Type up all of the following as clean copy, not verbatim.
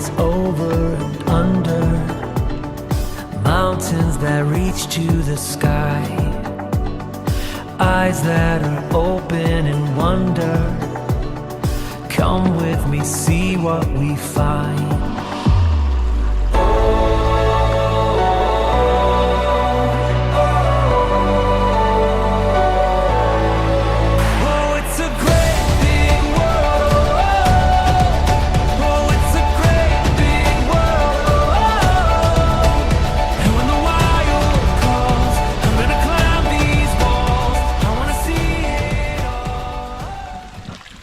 Valleys over and under, mountains that reach to the sky, eyes that are open in wonder. Come with me, see what we find.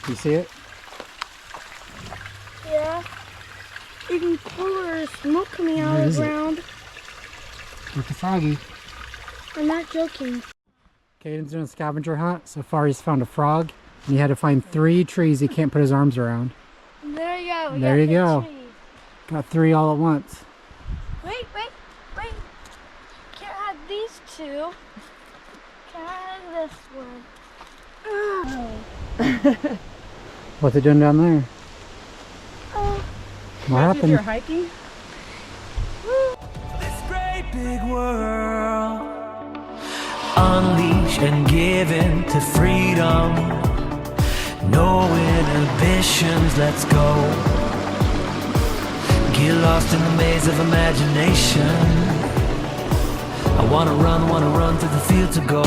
You see it? Yeah. Even cooler smoke coming out of the ground. Look at Froggy. I'm not joking. Caden's doing a scavenger hunt. So far he's found a frog. And he had to find 3 trees he can't put his arms around. There you go. There you go. Trees. Got 3 all at once. Wait. Can't have these 2. Can I have this one? Oh. What's it doing down there? Oh. What happened? You're hiking? This great big world, unleash and give in to freedom. No inhibitions, let's go. Get lost in the maze of imagination. I wanna run through the field to go.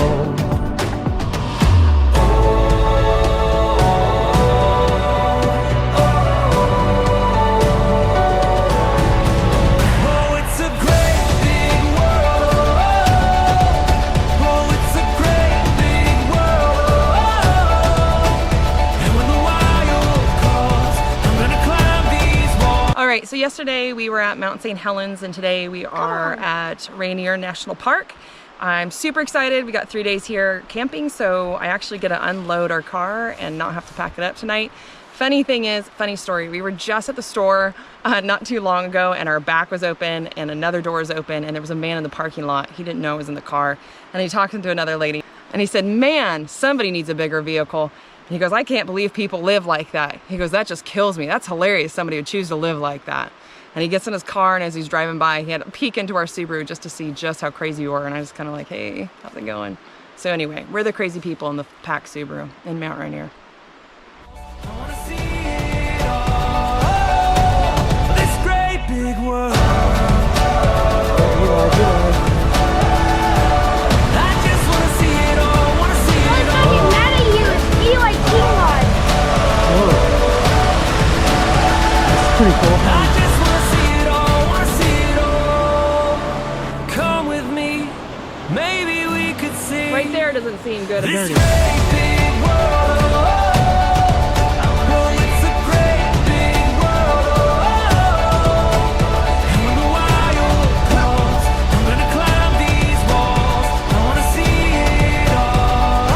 Alright, so yesterday we were at Mount St. Helens and today we are at Rainier National Park. I'm super excited. We got 3 days here camping, so I actually get to unload our car and not have to pack it up tonight. Funny thing is, funny story, we were just at the store not too long ago and our back was open and another door was open and there was a man in the parking lot. He didn't know I was in the car and he talked to another lady and he said, man, somebody needs a bigger vehicle. And he goes, I can't believe people live like that. He goes, that just kills me. That's hilarious, somebody would choose to live like that. And he gets in his car and as he's driving by, he had to peek into our Subaru just to see just how crazy we were. And I was kind of like, hey, how's it going? So anyway, we're the crazy people in the pack Subaru in Mount Rainier. This great big world. Pretty cool. I just wanna see it all, Come with me, maybe we could see. Right there doesn't seem good. This great big world. Oh, it's a great big world. And when the wild comes, I'm gonna climb these walls. I wanna see it all.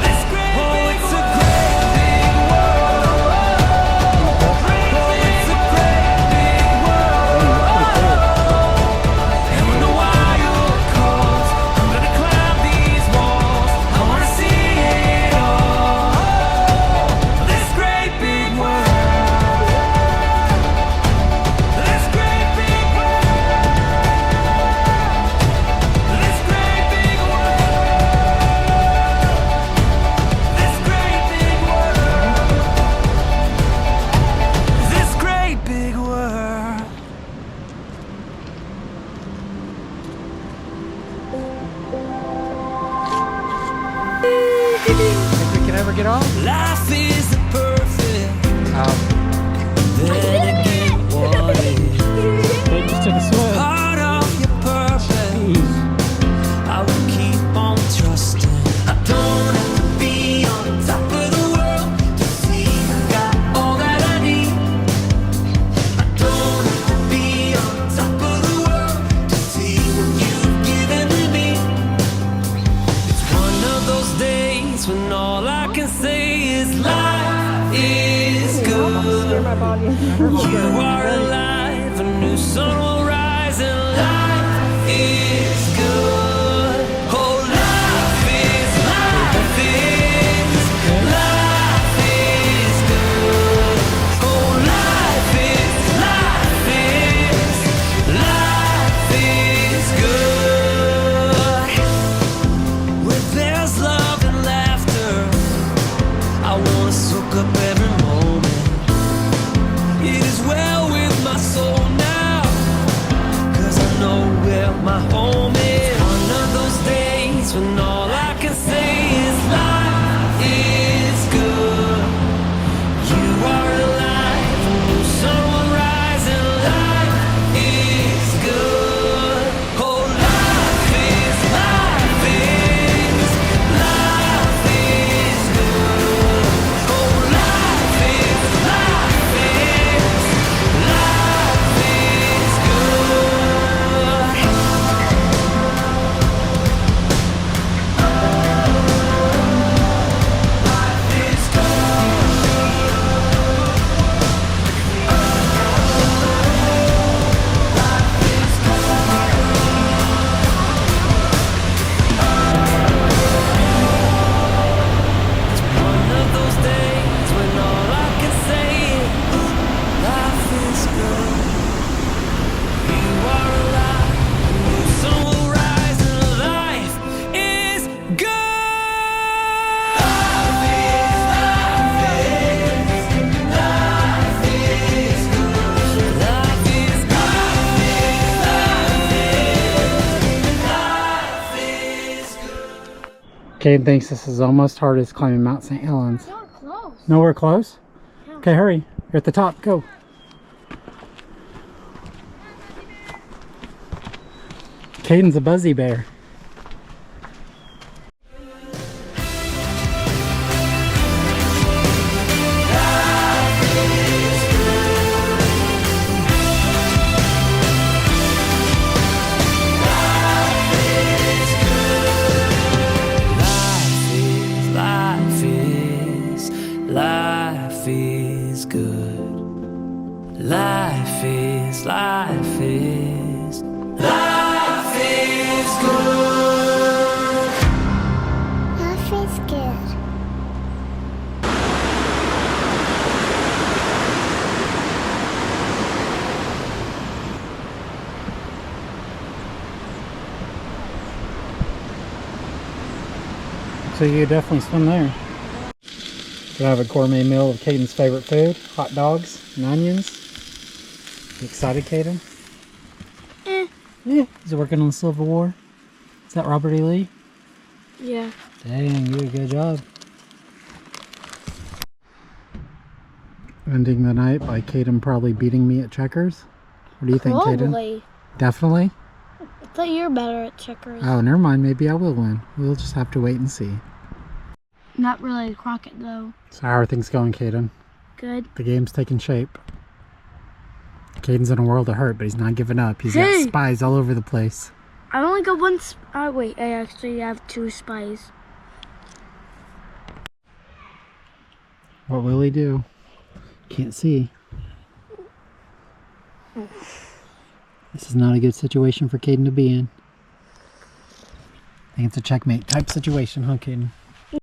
This great big it's a great big world. It's a great big world. And when the wild comes, I'm gonna climb these walls. I wanna see it all. This great big world. This great big world. This great big world. This great big world. This great big world. Think we can ever get off? Life is the perfect. Oh, Then again, what is they just took a swim. part of your purpose? I will keep on trusting. I don't have to be on top of the world to see I got all that I need. I don't have to be on top of the world to see what you've given me. It's one of those days when all I can say is life is good. You are alive, a new sun will rise and life is good. Oh, life is good. Oh, life is Caden thinks this is almost hard as climbing Mount St. Helens. Not close. Nowhere close? Yeah. Okay, hurry. You're at the top. Go. Caden's a buzzy bear. Life is good. Life is good. Life is good. So you could definitely swim there. Could have a gourmet meal of Caden's favorite food, hot dogs and onions. You excited, Caden? Yeah. Is he working on the Civil War? Is that Robert E. Lee? Yeah. Dang, you did a good job. Ending the night by Caden probably beating me at checkers. What do you think, Caden? Probably. Definitely? I thought you were better at checkers. Oh, never mind. Maybe I will win. We'll just have to wait and see. Not really Crockett though. So how are things going, Caden? Good. The game's taking shape. Caden's in a world of hurt, but he's not giving up. He's got spies all over the place. I only got one. Wait, I actually have 2 spies. What will he do? Can't see. This is not a good situation for Caden to be in. I think it's a checkmate type situation, huh, Caden?